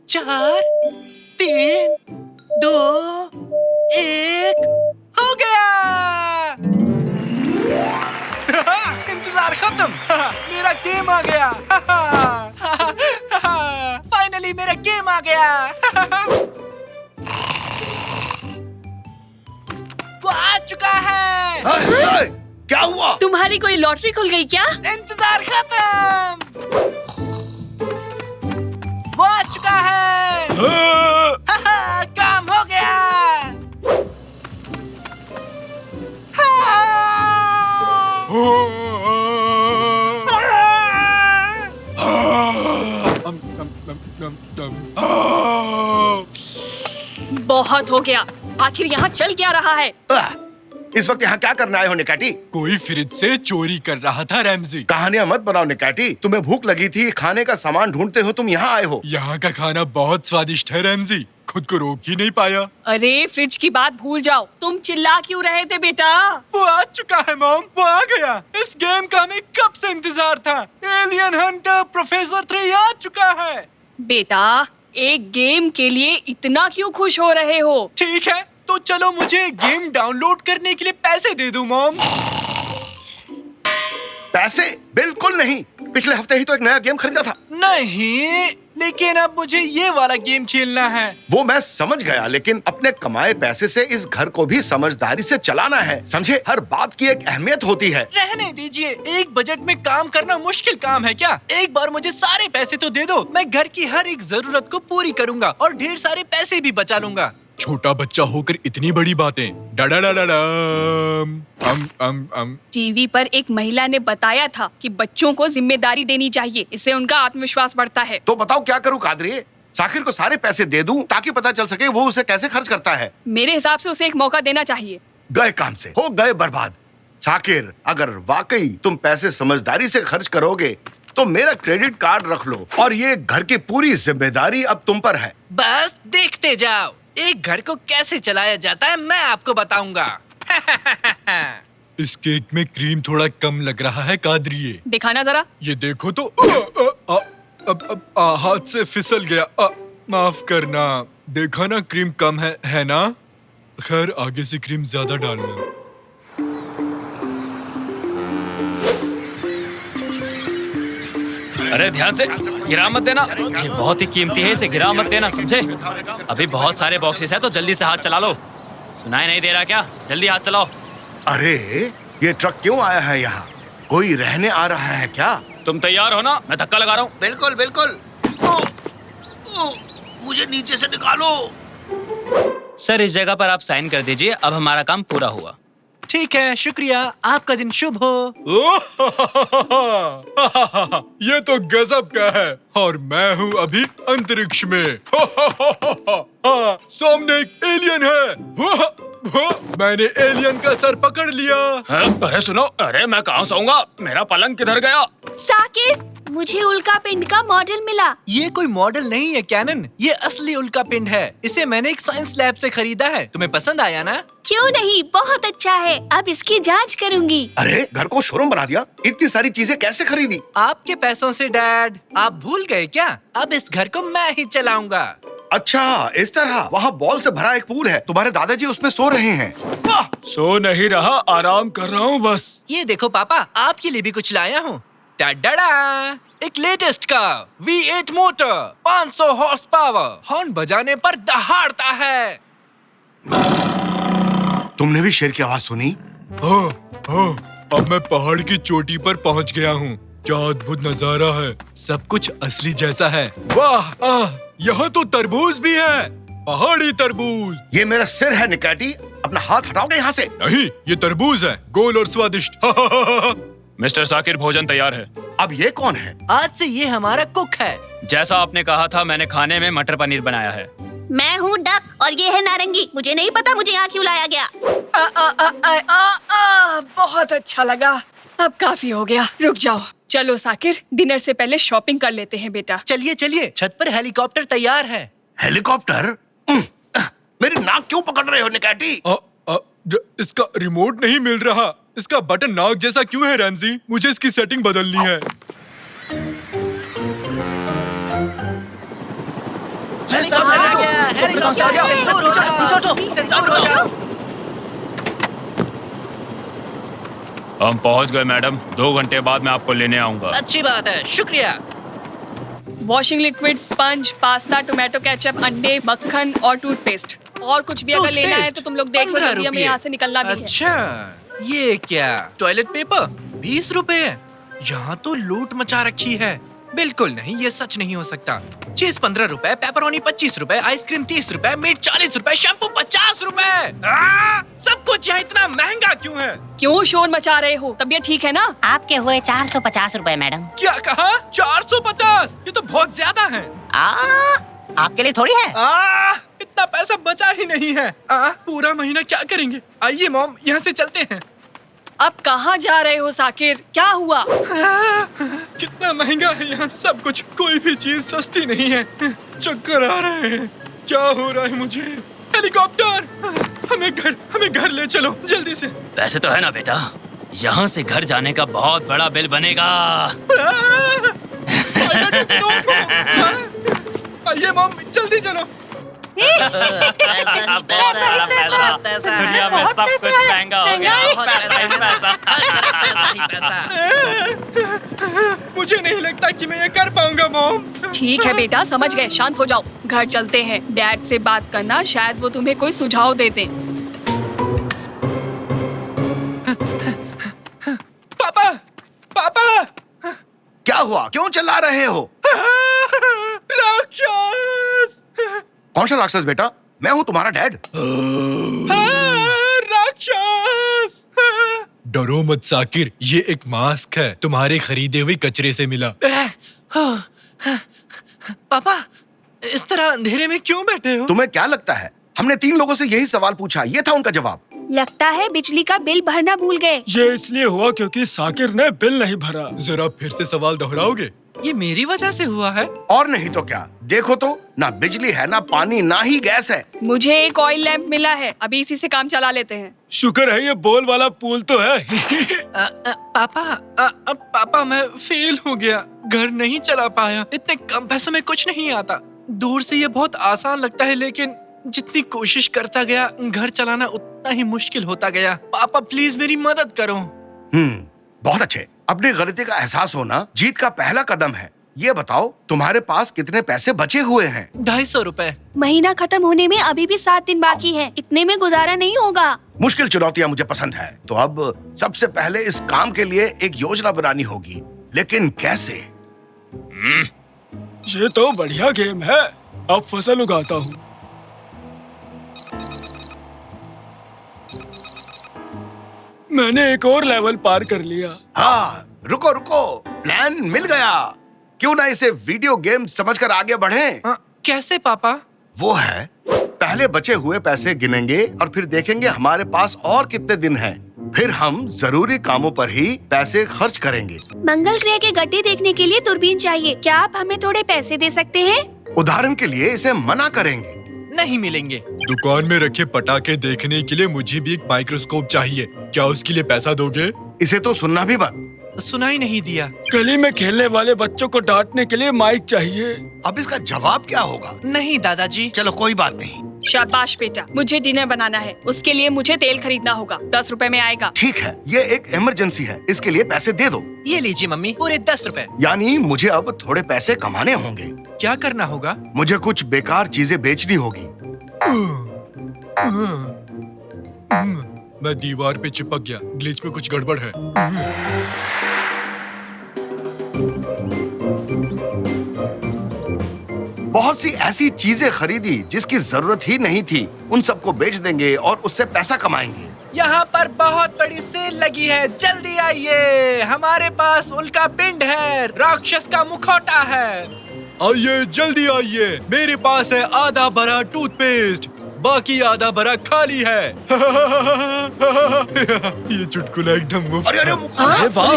4, 3, 2, 1 हो गया। इंतजार खत्म। मेरा गेम आ गया। फाइनली मेरा गेम आ गया। वो आ चुका है। क्या हुआ? तुम्हारी कोई लॉटरी खुल गई क्या? इंतजार खत्म। वो आ चुका है। काम हो गया। बहुत हो गया। आखिर यहाँ चल क्या रहा है? इस वक्त यहाँ क्या करने आए हो निकाटी? कोई फ्रिज से चोरी कर रहा था रैमजी। कहानियां मत बनाओ निकाटी। तुम्हें भूख लगी थी, खाने का सामान ढूंढते हो तुम यहाँ आए हो। यहाँ का खाना बहुत स्वादिष्ट है रैमजी, खुद को रोक ही नहीं पाया। अरे फ्रिज की बात भूल जाओ, तुम चिल्ला क्यों रहे थे बेटा? वो आ चुका है मॉम, वो आ गया। इस गेम का हमें कब से इंतजार था। एलियन हंटर प्रोफेसर 3 आ चुका है। बेटा, एक गेम के लिए इतना क्यों खुश हो रहे हो? ठीक है, तो चलो मुझे गेम डाउनलोड करने के लिए पैसे दे दो मॉम। पैसे? बिल्कुल नहीं। पिछले हफ्ते ही तो एक नया गेम खरीदा था। नहीं, लेकिन अब मुझे ये वाला गेम खेलना है। वो मैं समझ गया, लेकिन अपने कमाए पैसे से इस घर को भी समझदारी से चलाना है, समझे? हर बात की एक अहमियत होती है। रहने दीजिए, एक बजट में काम करना मुश्किल काम है क्या? एक बार मुझे सारे पैसे तो दे दो, मैं घर की हर एक जरूरत को पूरी करूंगा और ढेर सारे पैसे भी बचा लूंगा। छोटा बच्चा होकर इतनी बड़ी बातें। टीवी पर एक महिला ने बताया था कि बच्चों को जिम्मेदारी देनी चाहिए, इससे उनका आत्मविश्वास बढ़ता है। तो बताओ क्या करूं कादरी? साकिर को सारे पैसे दे दूं ताकि पता चल सके वो उसे कैसे खर्च करता है। मेरे हिसाब से उसे एक मौका देना चाहिए। गए काम से हो गए बर्बाद। साकिर, अगर वाकई तुम पैसे समझदारी से खर्च करोगे तो मेरा क्रेडिट कार्ड रख लो और ये घर की पूरी जिम्मेदारी अब तुम पर है। बस देखते जाओ, एक घर को कैसे चलाया जाता है मैं आपको बताऊंगा। इस केक में क्रीम थोड़ा कम लग रहा है कादरिए। दिखाना जरा। ये देखो तो अब हाथ से फिसल गया। माफ करना। देखा ना, क्रीम कम है ना? खैर, आगे से क्रीम ज्यादा डालना। अरे ध्यान से, गिरा मत देना। ये बहुत ही कीमती है, इसे गिरा मत देना, समझे? अभी बहुत सारे बॉक्सेस हैं, तो जल्दी से हाथ चला लो। सुनाई नहीं दे रहा क्या? जल्दी हाथ चलाओ। अरे ये ट्रक क्यों आया है यहाँ? कोई रहने आ रहा है क्या? तुम तैयार हो ना? मैं धक्का लगा रहा हूँ। बिल्कुल बिल्कुल। मुझे नीचे से निकालो। सर, इस जगह पर आप साइन कर दीजिए। अब हमारा काम पूरा हुआ। ठीक है, शुक्रिया। आपका दिन शुभ हो। ये तो गजब का है। और मैं हूँ अभी अंतरिक्ष में। सामने एक एलियन है। मैंने एलियन का सर पकड़ लिया। अरे सुनो, अरे मैं कहाँ सोऊंगा? मेरा पलंग किधर गया? साकिर, मुझे उल्का पिंड का मॉडल मिला। ये कोई मॉडल नहीं है कैनन, ये असली उल्का पिंड है। इसे मैंने एक साइंस लैब से खरीदा है। तुम्हें पसंद आया ना? क्यों नहीं, बहुत अच्छा है। अब इसकी जांच करूंगी। अरे घर को शोरूम बना दिया। इतनी सारी चीजें कैसे खरीदी? आपके पैसों से डैड। आप भूल गए क्या? अब इस घर को मैं ही चलाऊंगा। अच्छा, इस तरह। वहाँ बॉल से भरा एक पूल है, तुम्हारे दादाजी उसमें सो रहे हैं। वाह! सो नहीं रहा, आराम कर रहा हूँ बस। ये देखो पापा, आपके लिए भी कुछ लाया हूँ। टाडा! एक लेटेस्ट का V8 motor, 500 horse power, horn बजाने पर दहाड़ता है। तुमने भी शेर की आवाज सुनी? अब मैं पहाड़ की चोटी पर पहुँच गया हूँ। क्या अद्भुत नजारा है, सब कुछ असली जैसा है। वाह, यहाँ तो तरबूज भी है, पहाड़ी तरबूज। ये मेरा सिर है निकाटी, अपना हाथ हटाओगे यहाँ से। नहीं, ये तरबूज है, गोल और स्वादिष्ट। मिस्टर साकिर, भोजन तैयार है। अब ये कौन है? आज से ये हमारा कुक है। जैसा आपने कहा था, मैंने खाने में मटर पनीर बनाया है। मैं हूँ डक और ये है नारंगी। मुझे नहीं पता मुझे यहाँ क्यों लाया गया। बहुत अच्छा लगा। अब काफी हो गया, रुक जाओ। चलो साकिर, डिनर से पहले शॉपिंग कर लेते हैं बेटा। चलिए चलिए, छत पर हेलीकॉप्टर तैयार है। हेलीकॉप्टर? मेरी नाक क्यों पकड़ रहे हो निकाटी? इसका रिमोट नहीं मिल रहा। इसका बटन नाक जैसा क्यों है रैमजी? मुझे इसकी सेटिंग बदलनी है। हेलीकॉप्टर आ गया, हेलीकॉप्टर आ गया, दूर हो जाओ, इससे दूर हो जाओ। हम पहुंच गए मैडम, 2 घंटे बाद मैं आपको लेने आऊंगा। अच्छी बात है, शुक्रिया। Washing liquid, sponge, pasta, tomato ketchup, अंडे, मक्खन और टूथपेस्ट। और कुछ भी अगर लेना है तो तुम लोग देख लो, 15 जल्दी हमें यहाँ से निकलना भी है। अच्छा, ये क्या टॉयलेट पेपर 20 रुपए है। यहाँ तो लूट मचा रखी है। बिल्कुल नहीं, ये सच नहीं हो सकता। चीज 15 रुपए, पेपरोनी 25 रुपए, आइसक्रीम 30 रुपए, मीट 40 रुपए, शैम्पू 50 रुपए। सब कुछ यहाँ इतना महंगा क्यों है? क्यों शोर मचा रहे हो? तबीयत ठीक है ना? आपके हुए 450 रुपए मैडम। क्या कहा? 450? ये तो बहुत ज्यादा है। आपके लिए थोड़ी है। इतना पैसा बचा ही नहीं है। पूरा महीना क्या करेंगे? आइए मॉम, यहाँ से चलते हैं। अब कहाँ जा रहे हो साकिर? क्या हुआ? कितना महंगा है यहाँ सब कुछ, कोई भी चीज सस्ती नहीं है। चक्कर आ रहे हैं, क्या हो रहा है मुझे? हेलीकॉप्टर, हमें घर ले चलो जल्दी से। वैसे तो है ना बेटा, यहाँ से घर जाने का बहुत बड़ा बिल बनेगा। आइए मॉम, जल्दी चलो। दुनिया में सब कुछ महंगा हो गया, पैसा। मुझे नहीं लगता कि मैं ये कर पाऊंगा मॉम। ठीक है बेटा, समझ गए, शांत हो जाओ। घर चलते हैं। डैड से बात करना, शायद वो तुम्हें कोई सुझाव दे दें। पापा, क्या हुआ? क्यों चिल्ला रहे हो? राक्षस! कौन सा राक्षस बेटा? मैं हूँ तुम्हारा डैड। राक्षस! डरो मत साकिर, ये एक मास्क है, तुम्हारे खरीदे हुए कचरे से मिला। पापा, इस तरह अंधेरे में क्यों बैठे हो? तुम्हें क्या लगता है? हमने 3 लोगों से यही सवाल पूछा, ये था उनका जवाब। लगता है बिजली का बिल भरना भूल गए। ये इसलिए हुआ क्योंकि साकिर ने बिल नहीं भरा। जरा फिर से सवाल दोहराओगे? ये मेरी वजह से हुआ है। और नहीं तो क्या, देखो तो, ना बिजली है, ना पानी, ना ही गैस है। मुझे एक ऑयल लैंप मिला है, अभी इसी से काम चला लेते हैं। शुक्र है ये बोल वाला पुल तो है। पापा मैं फेल हो गया, घर नहीं चला पाया। इतने कम पैसों में कुछ नहीं आता। दूर से ये बहुत आसान लगता है, लेकिन जितनी कोशिश करता गया, घर चलाना उतना ही मुश्किल होता गया। पापा प्लीज मेरी मदद करो। बहुत अच्छे। अपनी गलती का एहसास होना जीत का पहला कदम है। ये बताओ, तुम्हारे पास कितने पैसे बचे हुए हैं? 250 रुपए। महीना खत्म होने में अभी भी 7 दिन बाकी है। इतने में गुजारा नहीं होगा। मुश्किल चुनौतियां मुझे पसंद है। तो अब सबसे पहले इस काम के लिए एक योजना बनानी होगी, लेकिन कैसे? ये तो बढ़िया गेम है। अब फसल उगाता हूँ। मैंने एक और लेवल पार कर लिया। हाँ, रुको रुको, प्लान मिल गया। क्यों ना इसे वीडियो गेम समझकर आगे बढ़ें? कैसे पापा? वो है, पहले बचे हुए पैसे गिनेंगे और फिर देखेंगे हमारे पास और कितने दिन हैं। फिर हम जरूरी कामों पर ही पैसे खर्च करेंगे। मंगल ग्रह के गड्ढे देखने के लिए दूरबीन चाहिए। क्या आप हमें थोड़े पैसे दे सकते हैं? उदाहरण के लिए इसे मना करेंगे। नहीं मिलेंगे। दुकान में रखे पटाखे देखने के लिए मुझे भी एक माइक्रोस्कोप चाहिए, क्या उसके लिए पैसा दोगे? इसे तो सुनना भी बंद। सुनाई नहीं दिया। गली में खेलने वाले बच्चों को डांटने के लिए माइक चाहिए। अब इसका जवाब क्या होगा? नहीं दादाजी। चलो कोई बात नहीं। शाबाश बेटा, मुझे डिनर बनाना है। उसके लिए मुझे तेल खरीदना होगा। 10 रुपए में आएगा। ठीक है, ये एक इमरजेंसी है, इसके लिए पैसे दे दो। ये लीजिए मम्मी, पूरे 10 रुपए। यानी मुझे अब थोड़े पैसे कमाने होंगे। क्या करना होगा? मुझे कुछ बेकार चीजें बेचनी होगी। मैं दीवार पे चिपक गया, ग्लिच में कुछ गड़बड़ है। बहुत सी ऐसी चीजें खरीदी जिसकी जरूरत ही नहीं थी। उन सबको बेच देंगे और उससे पैसा कमाएंगे। यहाँ पर बहुत बड़ी सेल लगी है, जल्दी आइए। हमारे पास उल्का पिंड है, राक्षस का मुखौटा है। आइए जल्दी आइए, मेरे पास है आधा भरा टूथपेस्ट, बाकी आधा भरा खाली है। ये चुटकुला एकदम मुफ्त अरे है। अरे वाह,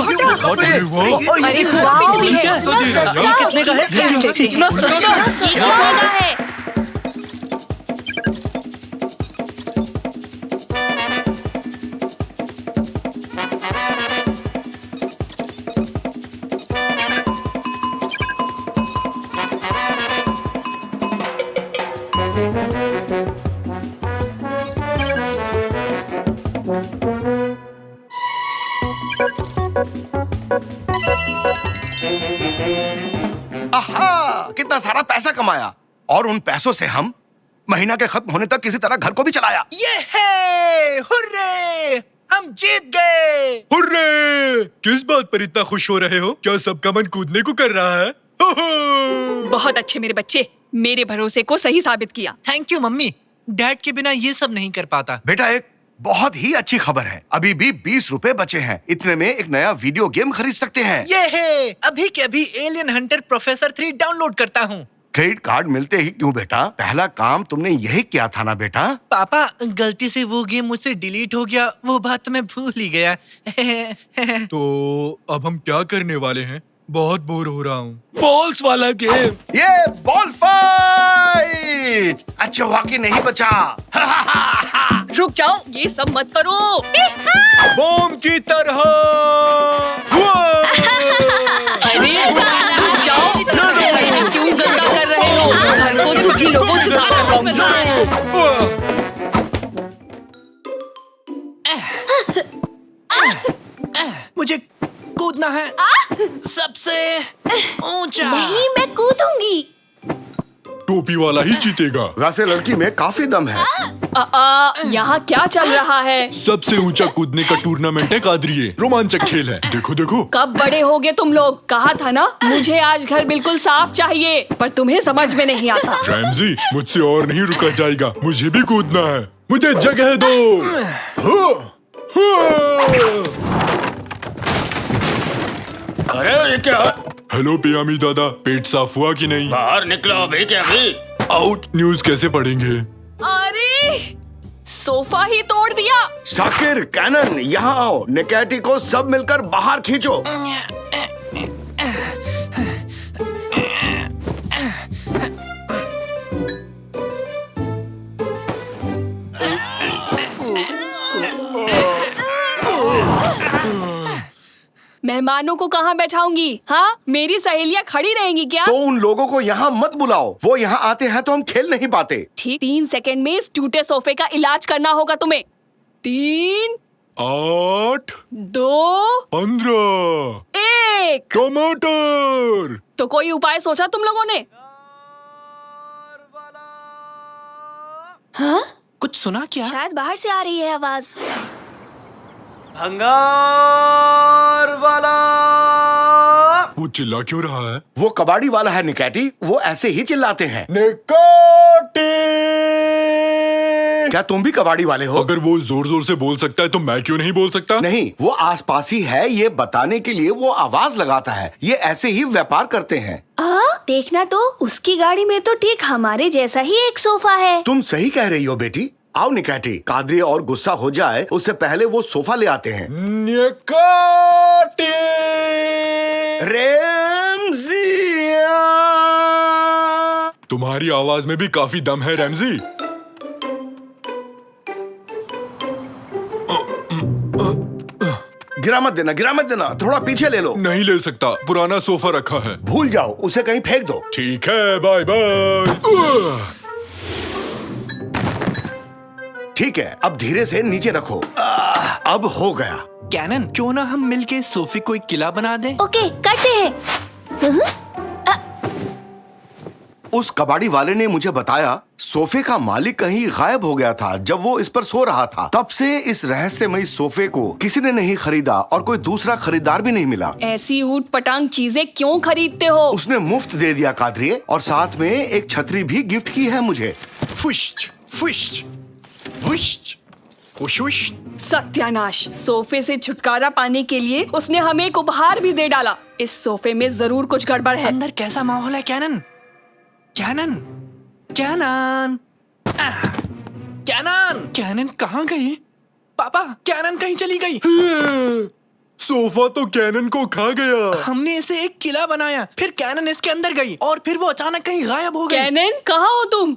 अरे वाह, भी है। इतना सस्ता। किसने कहा है? इतना सस्ता महंगा है। पैसा कमाया और उन पैसों से हम महीना के खत्म होने तक किसी तरह घर को भी चलाया। ये है, हुर्रे! हम जीत गए। हुर्रे! किस बात पर इतना खुश हो रहे हो? क्या सबका मन कूदने को कर रहा है? हो हो! बहुत अच्छे मेरे बच्चे, मेरे भरोसे को सही साबित किया। Thank you mummy. डैड के बिना ये सब नहीं कर पाता। बेटा एक बहुत ही अच्छी खबर है, अभी भी 20 रुपए बचे हैं। इतने में एक नया वीडियो गेम खरीद सकते हैं। ये है, अभी के अभी एलियन हंटर प्रोफेसर 3 डाउनलोड करता हूँ। क्रेडिट कार्ड मिलते ही क्यों बेटा? पहला काम तुमने यही किया था ना बेटा? पापा, गलती से वो गेम मुझसे डिलीट हो गया, वो बात तो मैं भूल ही गया। तो अब हम क्या करने वाले हैं? बहुत बोर हो रहा हूँ। बॉल्स वाला गेम। ये बॉल फाइट! अच्छा हुआ कि नहीं बचा। रुक जाओ, ये सब मत करो। बॉम्ब की तरह। अरे रुक जाओ, क्यों गंदा कर रहे हो? घर को तुम ही लोगों से साफ करवाऊंगी। मुझे कूदना है सबसे ऊंचा। नहीं, मैं कूदूंगी। टोपी वाला ही जीतेगा। वैसे लड़की में काफी दम है। यहाँ क्या चल रहा है? सबसे ऊंचा कूदने का टूर्नामेंट है कादरिए। रोमांचक खेल है। देखो देखो। कब बड़े होगे तुम लोग? कहा था ना मुझे आज घर बिल्कुल साफ चाहिए, पर तुम्हें समझ में नहीं आता। रैमजी, मुझसे और नहीं रुका जाएगा। मुझे भी कूदना है। मुझे जगह दो। अरे ये क्या? हेलो पियामी दादा, पेट साफ हुआ कि नहीं? बाहर निकलो अभी के अभी। आउट। न्यूज़ कैसे पढ़ेंगे? अरे सोफा ही तोड़ दिया। शाकिर, कैनन, यहाँ आओ। निकैटी को सब मिलकर बाहर खींचो। मेहमानों को कहाँ बैठाऊंगी? हाँ, मेरी सहेलियाँ खड़ी रहेंगी क्या? तो उन लोगों को यहाँ मत बुलाओ, वो यहाँ आते हैं तो हम खेल नहीं पाते। ठीक 3 सेकंड में इस टूटे सोफे का इलाज करना होगा तुम्हें। 3, 8, 2, 15। 1। टमाटर। तो कोई उपाय सोचा तुम लोगों ने? हाँ? कुछ सुना क्या? शायद बाहर से आ रही है आवाज। भंगार वाला। वो चिल्ला क्यों रहा है? वो कबाड़ी वाला है निकैटी, वो ऐसे ही चिल्लाते हैं। निकाटी। क्या तुम भी कबाड़ी वाले हो? अगर वो जोर जोर से बोल सकता है तो मैं क्यों नहीं बोल सकता? नहीं, वो आसपास ही है, ये बताने के लिए वो आवाज लगाता है। ये ऐसे ही व्यापार करते हैं। देखना तो, उसकी गाड़ी में तो ठीक हमारे जैसा ही एक सोफा है। तुम सही कह रही हो बेटी। आओ निकैटी, कादरी और गुस्सा हो जाए उससे पहले वो सोफा ले आते हैं। निकाटी। रेमजिया! तुम्हारी आवाज में भी काफी दम है रैमजी। गिरा मत देना, थोड़ा पीछे ले लो। नहीं ले सकता, पुराना सोफा रखा है। भूल जाओ, उसे कहीं फेंक दो। ठीक है, बाय बाय। ठीक है, अब धीरे से नीचे रखो। अब हो गया। कैनन, क्यों ना हम मिलके सोफे को एक किला बना दें? ओके, करते हैं। उस कबाड़ी वाले ने मुझे बताया सोफे का मालिक कहीं गायब हो गया था जब वो इस पर सो रहा था। तब से इस रहस्यमयी सोफे को किसी ने नहीं खरीदा और कोई दूसरा खरीदार भी नहीं मिला। ऐसी ऊट पटांग चीजें क्यों खरीदते हो? उसने मुफ्त दे दिया कादरिए, और साथ में एक छतरी भी गिफ्ट की है मुझे। फुश्च, फुश्च, फुश्च, फुश्च। सत्यानाश! सोफे से छुटकारा पाने के लिए उसने हमें एक उपहार भी दे डाला। इस सोफे में जरूर कुछ गड़बड़ है। अंदर कैसा माहौल है कैनन? कैनन, कैनन, कैनन, कैनन कहाँ गई? पापा, कैनन कहीं चली गई। सोफा तो कैनन को खा गया। हमने इसे एक किला बनाया, फिर कैनन इसके अंदर गई और फिर वो अचानक कहीं गायब हो गई। कैनन, कहाँ हो तुम?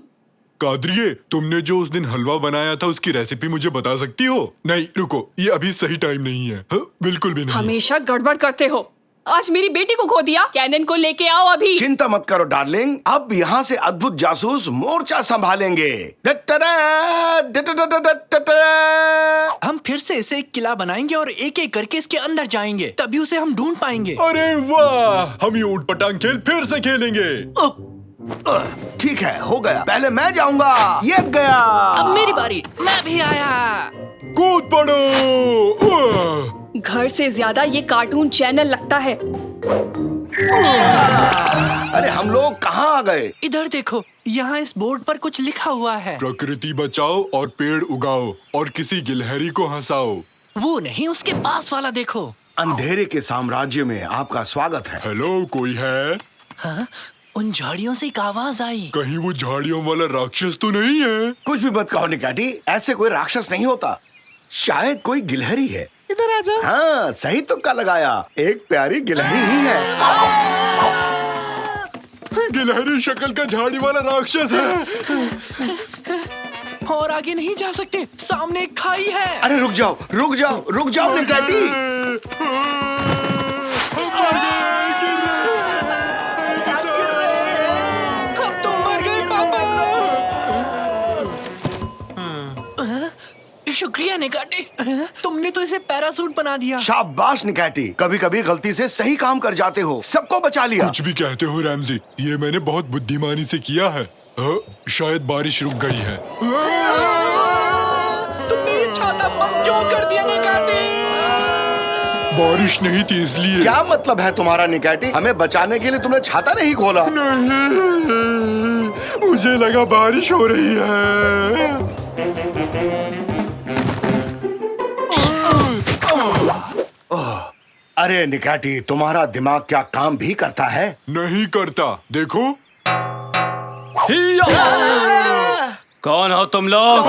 कादरिए, तुमने जो उस दिन हलवा बनाया था उसकी रेसिपी मुझे बता सकती हो? नहीं रुको, ये अभी सही टाइम नहीं है। बिल्कुल भी नहीं। हमेशा गड़बड़ करते हो। आज मेरी बेटी को खो दिया। कैनन को लेके आओ अभी। चिंता मत करो डार्लिंग, अब यहाँ से अद्भुत जासूस मोर्चा संभालेंगे। हम फिर से इसे एक किला बनाएंगे और एक एक करके इसके अंदर जाएंगे, तभी उसे हम ढूंढ पाएंगे। अरे वाह, हम ये ऊट पटांग खेल फिर से खेलेंगे। ठीक है, हो गया। पहले मैं जाऊंगा। ये गया। अब मेरी बारी, मैं भी आया। कूद पड़ो। घर से ज्यादा ये कार्टून चैनल लगता है। अरे हम लोग कहाँ आ गए? इधर देखो, यहाँ इस बोर्ड पर कुछ लिखा हुआ है। प्रकृति बचाओ और पेड़ उगाओ और किसी गिलहरी को हंसाओ। वो नहीं, उसके पास वाला देखो। अंधेरे के साम्राज्य में आपका स्वागत है। हेलो, कोई है? हाँ? उन झाड़ियों से एक आवाज आई। कहीं वो झाड़ियों वाला राक्षस तो नहीं है? कुछ भी मत कहो निकाटी, ऐसे कोई राक्षस नहीं होता। शायद कोई गिलहरी है। इधर आ जाओ। हाँ, सही तुक्का लगाया। एक प्यारी गिलहरी ही है। गिलहरी शक्ल का झाड़ी वाला राक्षस है। और आगे नहीं जा सकते, सामने एक खाई है। अरे रुक जाओ, रुक जाओ, रुक जाओ निकाटी। अब तुम मर गए पापा। शुक्रिया निकाटी, तुमने तो इसे पैरासूट बना दिया। शाबाश निकाटी, कभी कभी गलती से सही काम कर जाते हो। सबको बचा लिया। कुछ भी कहते हो रैमजी, ये मैंने बहुत बुद्धिमानी से किया है। शायद बारिश रुक गई है। तुमने ये छाता बंद क्यों कर दिया निकाटी? बारिश नहीं थी इसलिए। क्या मतलब है तुम्हारा निकाटी? हमें बचाने के लिए तुमने छाता नहीं खोला? नहीं, मुझे लगा बारिश हो रही है। अरे निकाटी, तुम्हारा दिमाग क्या काम भी करता है? नहीं करता, देखो। कौन हो तुम लोग?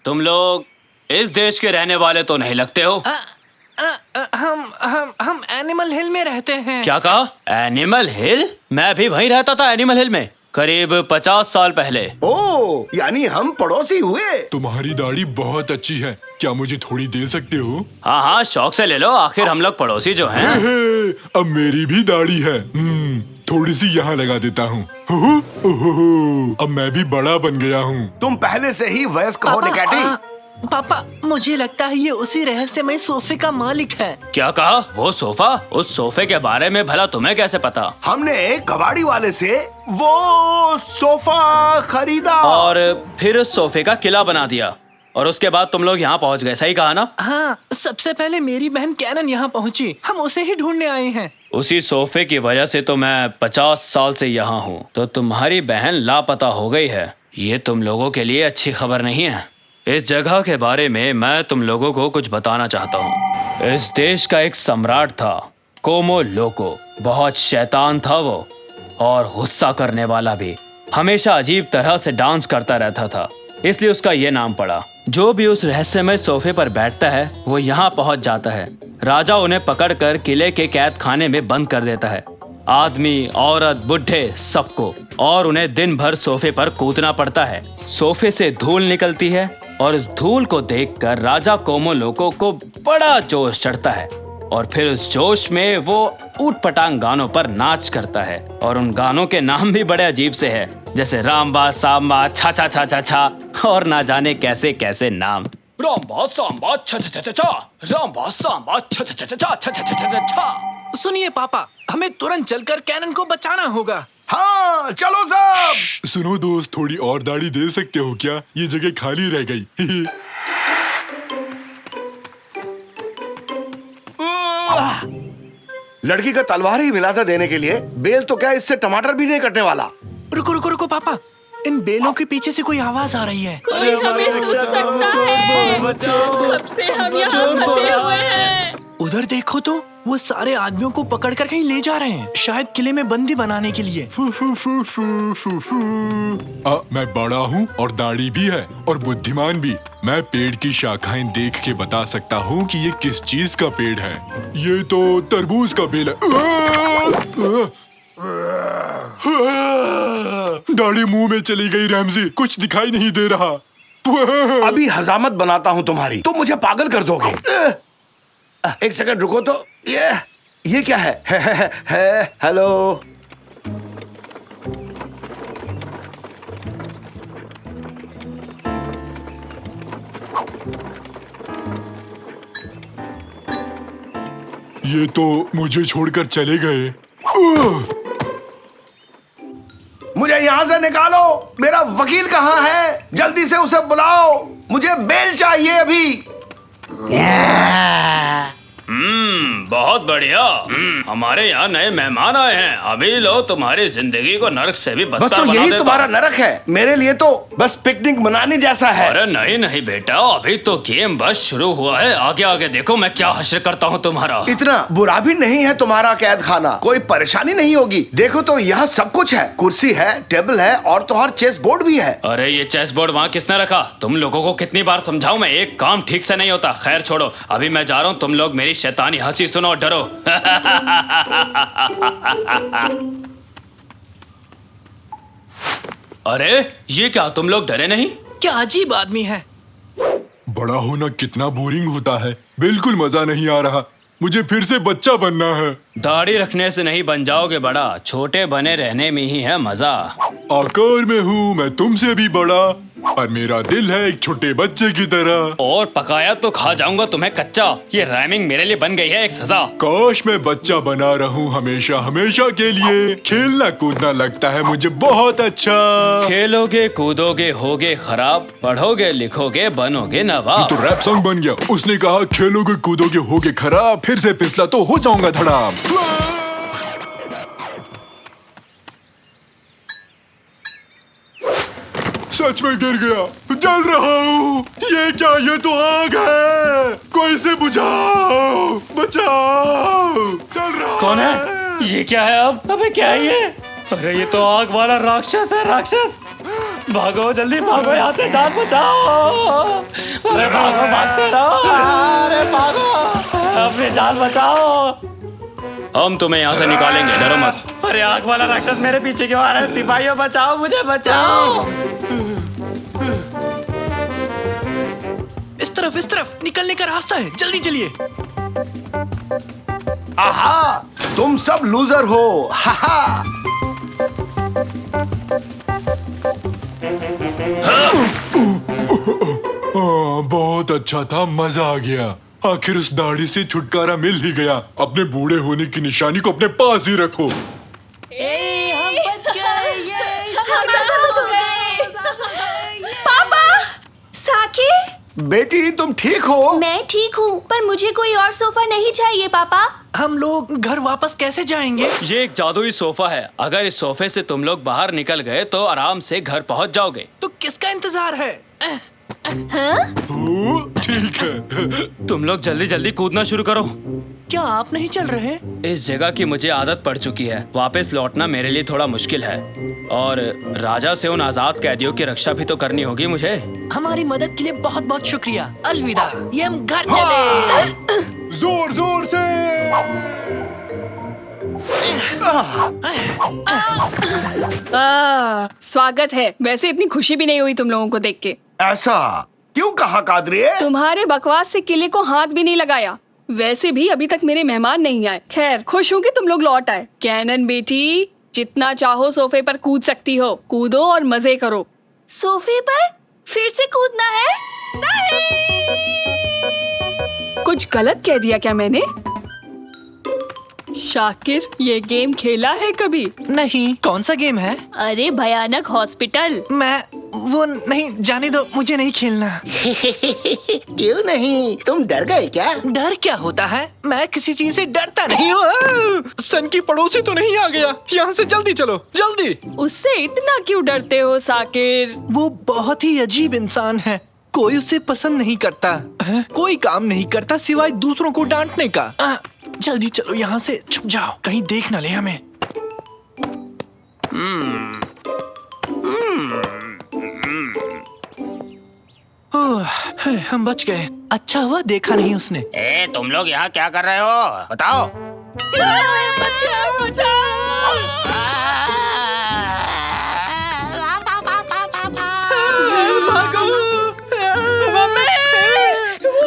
तुम लोग इस देश के रहने वाले तो नहीं लगते हो। हम एनिमल हिल में रहते हैं। क्या कहा? एनिमल हिल? मैं भी वहीं रहता था, एनिमल हिल में, करीब 50 साल पहले। ओ, यानी हम पड़ोसी हुए। तुम्हारी दाढ़ी बहुत अच्छी है, क्या मुझे थोड़ी दे सकते हो? हाँ हाँ, शौक से ले लो, आखिर हम लोग पड़ोसी जो हैं। अब मेरी भी दाढ़ी है। थोड़ी सी यहाँ लगा देता हूँ। अब मैं भी बड़ा बन गया हूँ। तुम पहले से ही वयस्क हो निकाटी। पापा, मुझे लगता है ये उसी रहस्यमय सोफे का मालिक है। क्या कहा? वो सोफा? उस सोफे के बारे में भला तुम्हें कैसे पता? हमने कबाड़ी वाले से वो सोफा खरीदा और फिर उस सोफे का किला बना दिया, और उसके बाद तुम लोग यहाँ पहुँच गए, सही कहा ना? हाँ, सबसे पहले मेरी बहन कैनन यहाँ पहुँची, हम उसे ही ढूंढने आए हैं। उसी सोफे की वजह से तो मैं 50 साल से यहाँ हूँ। तो तुम्हारी बहन लापता हो गई है, ये तुम लोगों के लिए अच्छी खबर नहीं है। इस जगह के बारे में मैं तुम लोगों को कुछ बताना चाहता हूँ। इस देश का एक सम्राट था, कोमो लोको। बहुत शैतान था वो, और गुस्सा करने वाला भी। हमेशा अजीब तरह से डांस करता रहता था, इसलिए उसका ये नाम पड़ा। जो भी उस रहस्यमय सोफे पर बैठता है वो यहाँ पहुँच जाता है। राजा उन्हें पकड़कर किले के कैद खाने में बंद कर देता है, आदमी, औरत, बुढ़े, सबको, और उन्हें दिन भर सोफे पर कूदना पड़ता है। सोफे से धूल निकलती है, और इस धूल को देखकर राजा कोमो लोको को बड़ा जोश चढ़ता है, और फिर उस जोश में वो ऊट-पटांग गानों पर नाच करता है। और उन गानों के नाम भी बड़े अजीब से हैं, जैसे रामबा सांबा छा छा छा छा छा, और ना जाने कैसे कैसे नाम। रामबा सांबा छा छा छा छा, रामबा सांबा छा छा छा छा छा छा छा छा। सुनिए पापा, हमें तुरंत चलकर कैनन को बचाना होगा। हाँ, चलो सब। सुनो दोस्त, थोड़ी और दाढ़ी दे सकते हो क्या? ये जगह खाली रह गई। लड़की का तलवार ही मिला था देने के लिए। बेल तो क्या, इससे टमाटर भी नहीं कटने वाला। रुको रुको रुको पापा, इन बेलों के पीछे से कोई आवाज आ रही है। कोई हमें सुन सकता है। कब से हम यहाँ फंसे हुए हैं। उधर देखो तो, वो सारे आदमियों को पकड़कर कहीं ले जा रहे हैं, शायद किले में बंदी बनाने के लिए। मैं बड़ा हूँ और दाढ़ी भी है और बुद्धिमान भी। मैं पेड़ की शाखाएं देख के बता सकता हूँ कि ये किस चीज का पेड़ है। ये तो तरबूज का बेल है। दाढ़ी मुंह में चली गई रैमजी, कुछ दिखाई नहीं दे रहा। अभी हजामत बनाता हूँ तुम्हारी, तो मुझे पागल कर दोगे। एक सेकंड रुको तो। ये क्या है? हेलो। ये तो मुझे छोड़कर चले गए। उसे निकालो। मेरा वकील कहाँ है? जल्दी से उसे बुलाओ, मुझे बेल चाहिए अभी। बहुत बढ़िया। हमारे यहाँ नए मेहमान आए हैं। अभी लो तुम्हारी जिंदगी को नरक से भी बस बदतर तो बना यही देता तुम्हारा हूँ। नरक है, मेरे लिए तो बस पिकनिक मनाने जैसा है। अरे नहीं नहीं बेटा, अभी तो गेम बस शुरू हुआ है। आगे आगे देखो मैं क्या हश्र करता हूँ तुम्हारा। इतना बुरा भी नहीं है तुम्हारा कैद खाना, कोई परेशानी नहीं होगी। देखो तो यहाँ सब कुछ है, कुर्सी है, टेबल है और तो और चेस बोर्ड भी है। अरे ये चेस बोर्ड वहाँ किसने रखा? तुम लोगों को कितनी बार समझाऊं मैं, एक काम ठीक से नहीं होता। खैर छोड़ो, अभी मैं जा रहा हूँ। तुम लोग मेरी शैतानी हंसी सुनो और डरो। अरे ये क्या, तुम लोग डरे नहीं? क्या अजीब आदमी है। बड़ा होना कितना बोरिंग होता है, बिल्कुल मजा नहीं आ रहा। मुझे फिर से बच्चा बनना है। दाढ़ी रखने से नहीं बन जाओगे बड़ा, छोटे बने रहने में ही है मजा। आकार में हूँ मैं तुमसे भी बड़ा, पर मेरा दिल है एक छोटे बच्चे की तरह। और पकाया तो खा जाऊंगा तुम्हें कच्चा। ये राइमिंग मेरे लिए बन गई है एक सजा। काश मैं बच्चा बना रहूं हमेशा हमेशा के लिए। खेलना कूदना लगता है मुझे बहुत अच्छा। खेलोगे कूदोगे होगे खराब, पढ़ोगे लिखोगे बनोगे नवाब। तो रैप सॉन्ग बन गया। उसने कहा खेलोगे कूदोगे होगे खराब, फिर से फिसला तो हो जाऊंगा धड़ाम। सच में गिर गया, जल रहा हूँ। ये क्या, ये तो आग है। कोई से बुझाओ, बचाओ, जल रहा कौन है? ये क्या है अब? अबे क्या है ये? अरे ये तो आग वाला राक्षस है, राक्षस। भागो जल्दी भागो यहाँ से, जान बचाओ। अरे भागो, भागते रहो। अरे भागो, अपनी जान बचाओ। हम तुम्हें यहाँ से निकालेंगे, डरो मत। अरे आग वाला राक्षस मेरे पीछे क्यों आ रहा है? सिपाहियों बचाओ, मुझे बचाओ। इस तरफ निकलने का रास्ता है, जल्दी चलिए। आहा, तुम सब लूजर हो। हाहा। बहुत अच्छा था, मजा आ गया। आखिर उस दाढ़ी से छुटकारा मिल ही गया। अपने बूढ़े होने की निशानी को अपने पास ही रखो। हम बच गए, हो गए। पापा, साकिर। बेटी तुम ठीक हो? मैं ठीक हूँ, पर मुझे कोई और सोफा नहीं चाहिए पापा। हम लोग घर वापस कैसे जाएंगे? ये एक जादुई सोफा है। अगर इस सोफे से तुम लोग बाहर निकल गए तो आराम से घर पहुंच जाओगे। तो किसका इंतजार है? ठीक है। तुम लोग जल्दी जल्दी कूदना शुरू करो। क्या आप नहीं चल रहे? इस जगह की मुझे आदत पड़ चुकी है। वापस लौटना मेरे लिए थोड़ा मुश्किल है, और राजा से उन आजाद कैदियों की रक्षा भी तो करनी होगी मुझे। हमारी मदद के लिए बहुत बहुत शुक्रिया। अलविदा, ये हम घर चले। जोर जोर से। स्वागत है। वैसे इतनी खुशी भी नहीं हुई तुम लोगों को देख के। ऐसा क्यों कहा कादरी? तुम्हारे बकवास से किले को हाथ भी नहीं लगाया। वैसे भी अभी तक मेरे मेहमान नहीं आए। खैर, खुश हूँ कि तुम लोग लौट आए। कैनन बेटी, जितना चाहो सोफे पर कूद सकती हो। कूदो और मजे करो। सोफे पर फिर से कूदना है? नहीं। कुछ गलत कह दिया क्या मैंने? शाकिर, ये गेम खेला है कभी? नहीं। कौन सा गेम है? अरे भयानक हॉस्पिटल। मैं वो नहीं, जाने दो, मुझे नहीं खेलना। क्यों नहीं, तुम डर गए क्या? डर क्या होता है? मैं किसी चीज से डरता नहीं हूँ। सन की पड़ोसी तो नहीं आ गया? यहाँ से जल्दी चलो, जल्दी। उससे इतना क्यों डरते हो साकिर? वो बहुत ही अजीब इंसान है। कोई उसे पसंद नहीं करता। कोई काम नहीं करता सिवाय दूसरों को डांटने का। जल्दी चलो यहाँ से, छुप जाओ, कहीं देख ना ले हमें। हम बच गए। अच्छा हुआ देखा नहीं उसने। ए, तुम लोग यहाँ क्या कर रहे हो? बताओ। वो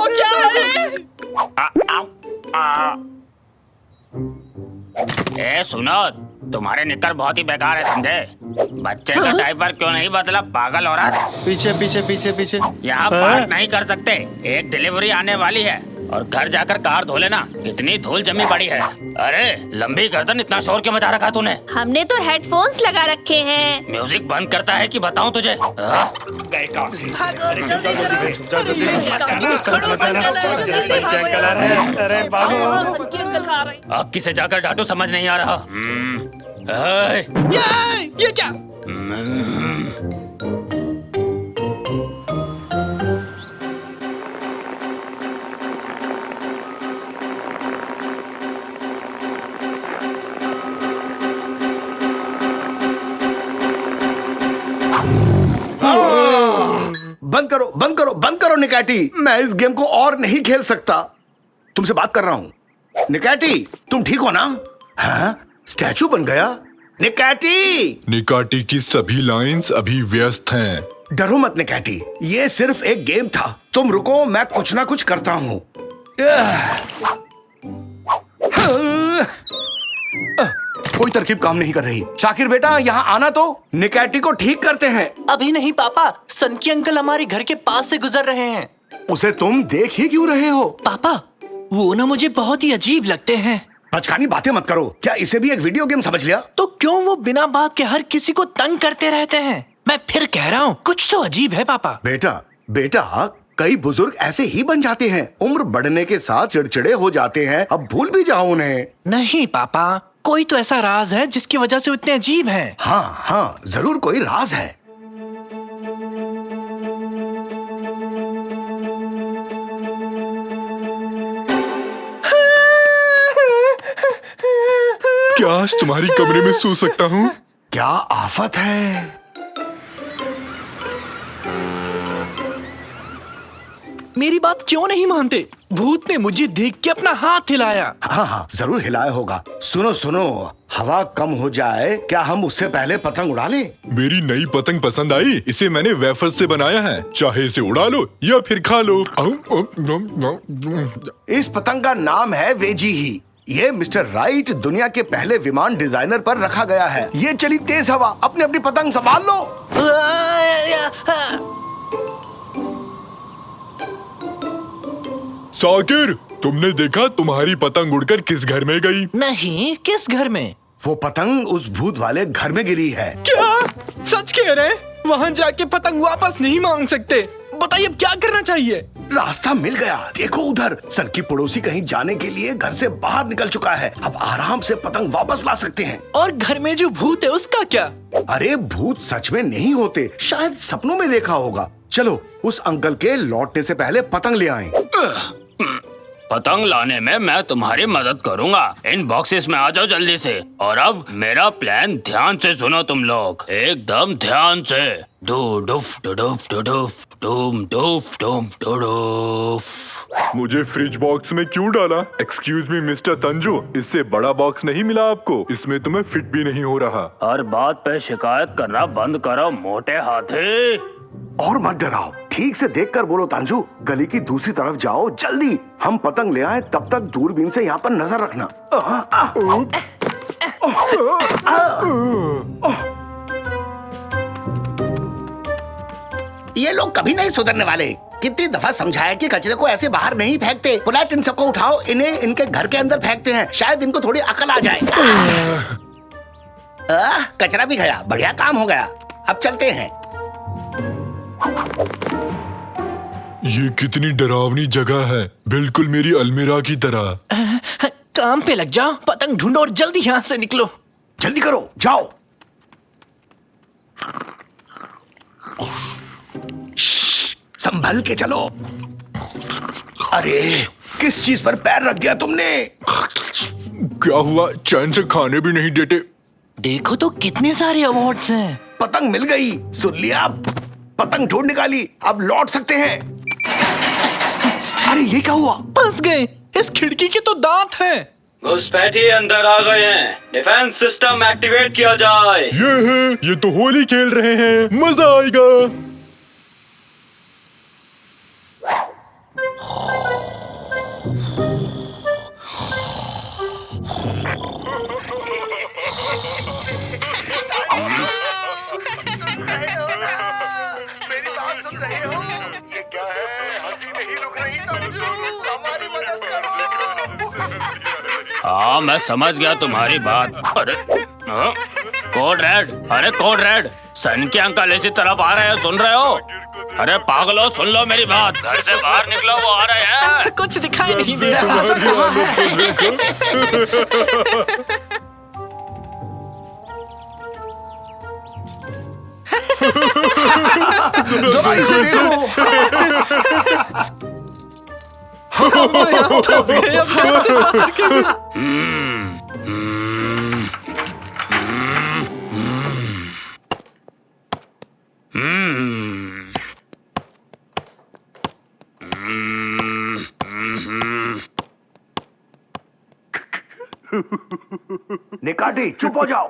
क्या है? ए सुनो, तुम्हारे निक्कर बहुत ही बेकार है, समझे? बच्चे का डायपर क्यों नहीं बदला, पागल औरत? पीछे पीछे पीछे पीछे। यहाँ पार्क नहीं कर सकते। एक डिलीवरी आने वाली है और घर जाकर कार धो लेना। कितनी धूल जमी पड़ी है। अरे लंबी गर्दन, इतना शोर क्यों मचा रखा तूने? हमने तो हेडफोन्स लगा रखे हैं। म्यूजिक बंद करता है कि बताऊं तुझे? गए काम से। अब किसे जाकर डांटू समझ नहीं आ रहा। ये क्या? बंद करो, बंद करो, बंद करो निकैटी। मैं इस गेम को और नहीं खेल सकता। तुमसे बात कर रहा हूं। निकैटी, तुम ठीक हो ना? हाँ? स्टैचू बन गया? निकैटी! निकाटी की सभी लाइंस अभी व्यस्त हैं। डरो मत निकैटी, ये सिर्फ एक गेम था। तुम रुको, मैं कुछ ना कुछ करता हूं। कोई तरकीब काम नहीं कर रही। शाकिर बेटा, यहाँ आना तो निकैटी को ठीक करते हैं। अभी नहीं पापा, सनकी अंकल हमारे घर के पास से गुजर रहे हैं। उसे तुम देख ही क्यों रहे हो? पापा, वो ना मुझे बहुत ही अजीब लगते हैं। बचकानी बातें मत करो। क्या इसे भी एक वीडियो गेम समझ लिया? तो क्यों वो बिना बात के हर किसी को तंग करते रहते हैं? मैं फिर कह रहा हूँ, कुछ तो अजीब है पापा। बेटा, बेटा, कई बुजुर्ग ऐसे ही बन जाते हैं। उम्र बढ़ने के साथ चिड़चिड़े हो जाते हैं। अब भूल भी जाओ उन्हें। नहीं पापा, कोई तो ऐसा राज है जिसकी वजह से वो इतने अजीब हैं। हाँ हाँ, जरूर कोई राज है। क्या आज तुम्हारी कमरे में सो सकता हूँ? क्या आफत है। मेरी बात क्यों नहीं मानते? भूत ने मुझे देख के अपना हाथ हिलाया। हाँ हाँ, जरूर हिलाया होगा। सुनो सुनो, हवा कम हो जाए, क्या हम उससे पहले पतंग उड़ा लें? मेरी नई पतंग पसंद आई। इसे मैंने वेफर से बनाया है। चाहे इसे उड़ा लो या फिर खा लो। इस पतंग का नाम है वेजी ही। ये मिस्टर राइट, दुनिया के पहले विमान डिजाइनर पर रखा गया है। ये चली तेज हवा, अपनी अपनी पतंग संभाल लो। साकिर, तुमने देखा तुम्हारी पतंग उड़कर किस घर में गई? नहीं, किस घर में? वो पतंग उस भूत वाले घर में गिरी है। क्या सच कह रहे हैं? वहाँ जाके पतंग वापस नहीं मांग सकते। बताइए अब क्या करना चाहिए? रास्ता मिल गया। देखो उधर, सर की पड़ोसी कहीं जाने के लिए घर से बाहर निकल चुका है। अब आराम से पतंग वापस ला सकते हैं। और घर में जो भूत है उसका क्या? अरे भूत सच में नहीं होते, शायद सपनों में देखा होगा। चलो उस अंकल के लौटने से पहले पतंग ले आएं। पतंग लाने में मैं तुम्हारी मदद करूंगा। इन बॉक्सेस में आ जाओ जल्दी से। और अब मेरा प्लान ध्यान से सुनो तुम लोग, एकदम ध्यान से। डू डुफ डू डुफ डू डुफ डूम डुफ डूम डू डुफ। मुझे फ्रिज बॉक्स में क्यों डाला? एक्सक्यूज मी मिस्टर तंजू, इससे बड़ा बॉक्स नहीं मिला आपको? इसमें तुम्हें फिट भी नहीं हो रहा। हर बात पे शिकायत करना बंद करो मोटे हाथी। और मत डराओ, ठीक से देखकर बोलो तांजू। गली की दूसरी तरफ जाओ जल्दी। हम पतंग ले आए, तब तक दूरबीन से यहाँ पर नजर रखना। ये लोग कभी नहीं सुधरने वाले। कितनी दफा समझाया कि कचरे को ऐसे बाहर नहीं फेंकते। बुलेट, इन सबको उठाओ, इन्हें इनके घर के अंदर फेंकते हैं। शायद इनको थोड़ी अकल आ जाए। कचरा भी गया, बढ़िया काम हो गया। अब चलते हैं। ये कितनी डरावनी जगह है, बिल्कुल मेरी अलमीरा की तरह। काम पे लग जाओ, पतंग ढूंढो और जल्दी यहाँ से निकलो। जल्दी करो, जाओ। संभल के चलो। अरे किस चीज पर पैर रख दिया तुमने? क्या हुआ? चैन से खाने भी नहीं देते। देखो तो कितने सारे अवार्ड्स हैं। पतंग मिल गई, सुन लिया? पतंग ढूंढ निकाली, अब लौट सकते हैं। अरे ये क्या हुआ? फंस गए। इस खिड़की के तो दांत हैं। घुसपैठिए अंदर आ गए हैं। डिफेंस सिस्टम एक्टिवेट किया जाए। ये तो होली खेल रहे हैं, मजा आएगा। मेरी बात सुन रहे हो? ये क्या है? हंसी नहीं रुक रही। हमारी मदद करो। हाँ मैं समझ गया तुम्हारी बात। अरे हाँ? कोड रेड, अरे कोड रेड, सन के अंकल इसी तरफ आ रहे हैं, सुन रहे हो? अरे पागलो सुन लो मेरी बात, घर से बाहर निकलो, वो आ रहे हैं। कुछ दिखाई नहीं दे जरा इसे देखो। निकाटी चुप हो जाओ।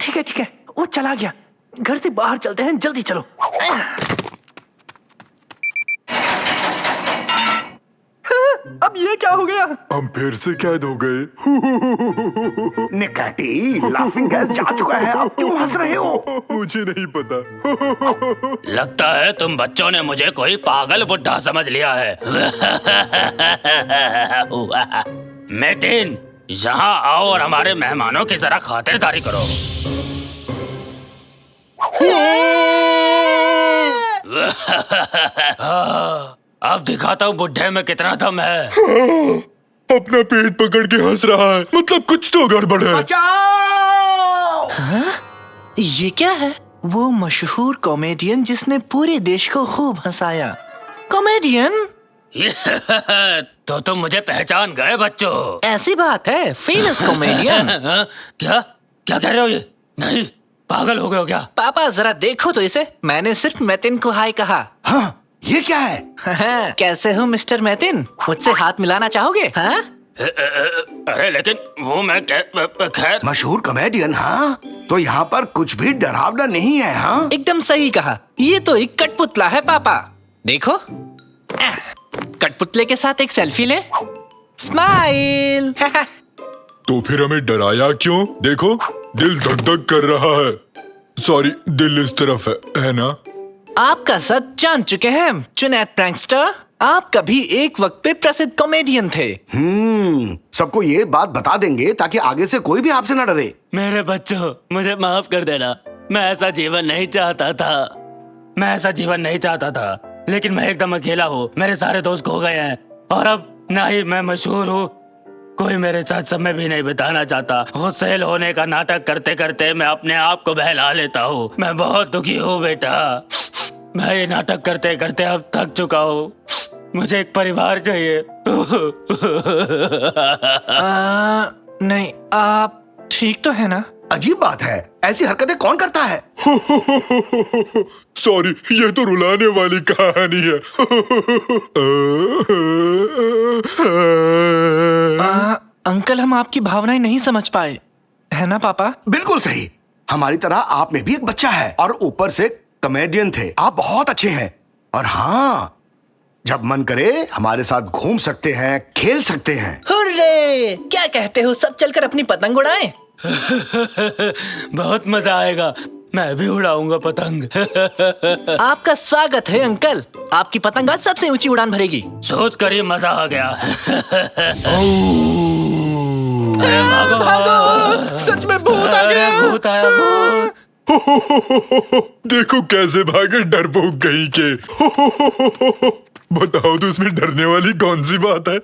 ठीक है वो चला गया। घर से बाहर चलते हैं, जल्दी चलो। अब ये क्या हो गया? हम फिर से कैद हो गए। निकाटी लाफिंग गैस जा चुका है, अब क्यों हंस रहे हो? मुझे नहीं पता। लगता है तुम बच्चों ने मुझे कोई पागल बुड्ढा समझ लिया है। मेटिन, यहाँ आओ और हमारे मेहमानों की जरा खातिरदारी करो। अब दिखाता हूँ बुड्ढे में कितना दम है। अपना पेट पकड़ के हंस रहा है, मतलब कुछ तो गड़बड़ है। बचाओ! ये क्या है? वो मशहूर कॉमेडियन जिसने पूरे देश को खूब हंसाया। कॉमेडियन? तो तुम मुझे पहचान गए बच्चों? ऐसी बात है, फेमस कॉमेडियन। क्या क्या कह रहे हो? ये नहीं, पागल हो गए हो क्या? पापा जरा देखो तो इसे, मैंने सिर्फ मैतिन को हाय कहा। हाँ, ये क्या है? कैसे हो मिस्टर मैतिन? मुझसे हाथ मिलाना चाहोगे? हाँ? अरे लेकिन वो मैं खैर। मशहूर कॉमेडियन, हाँ? तो यहाँ पर कुछ भी डरावना नहीं है, हाँ? एकदम सही कहा, ये तो एक कठपुतला है पापा। देखो, कठपुतले के साथ एक सेल्फी ले। स्माइल। तो फिर हमें डराया क्यों? देखो, दिल धक धक कर रहा है। सॉरी, दिल इस तरफ है ना? आपका सच जान चुके हैं जुनैद प्रैंकस्टर। आप कभी एक वक्त पे प्रसिद्ध कॉमेडियन थे। सबको ये बात बता देंगे ताकि आगे से कोई भी आपसे न डरे। मेरे बच्चों, मुझे माफ कर देना। मैं ऐसा जीवन नहीं चाहता था। लेकिन मैं एकदम अकेला हूँ, मेरे सारे दोस्त खो गए हैं और अब ना ही मैं मशहूर हूँ, कोई मेरे साथ समय भी नहीं बिताना चाहता। गुस्सेल होने का नाटक करते करते मैं अपने आप को बहला लेता हूँ। मैं बहुत दुखी हूँ बेटा, मैं ये नाटक करते करते अब थक चुका हूँ। मुझे एक परिवार चाहिए। नहीं, आप ठीक तो है ना? अजीब बात है, ऐसी हरकतें कौन करता है? सॉरी, ये तो रुलाने वाली कहानी है। अंकल, हम आपकी भावनाएं नहीं समझ पाए, है ना पापा? बिल्कुल सही, हमारी तरह आप में भी एक बच्चा है और ऊपर से कॉमेडियन थे। आप बहुत अच्छे हैं और हाँ, जब मन करे हमारे साथ घूम सकते हैं, खेल सकते हैं। हुर्रे! क्या कहते हो, सब चलकर अपनी पतंग उड़ाएं? बहुत मजा आएगा, मैं भी उड़ाऊंगा पतंग। आपका स्वागत है अंकल, आपकी पतंग आज सबसे ऊंची उड़ान भरेगी। सोच कर ही मजा आ गया। भागो! सच में भूत आ गया। भूत आया, भूत। देखो कैसे भागे डरपोक कहीं के। बताओ तो इसमें डरने वाली कौन सी बात है?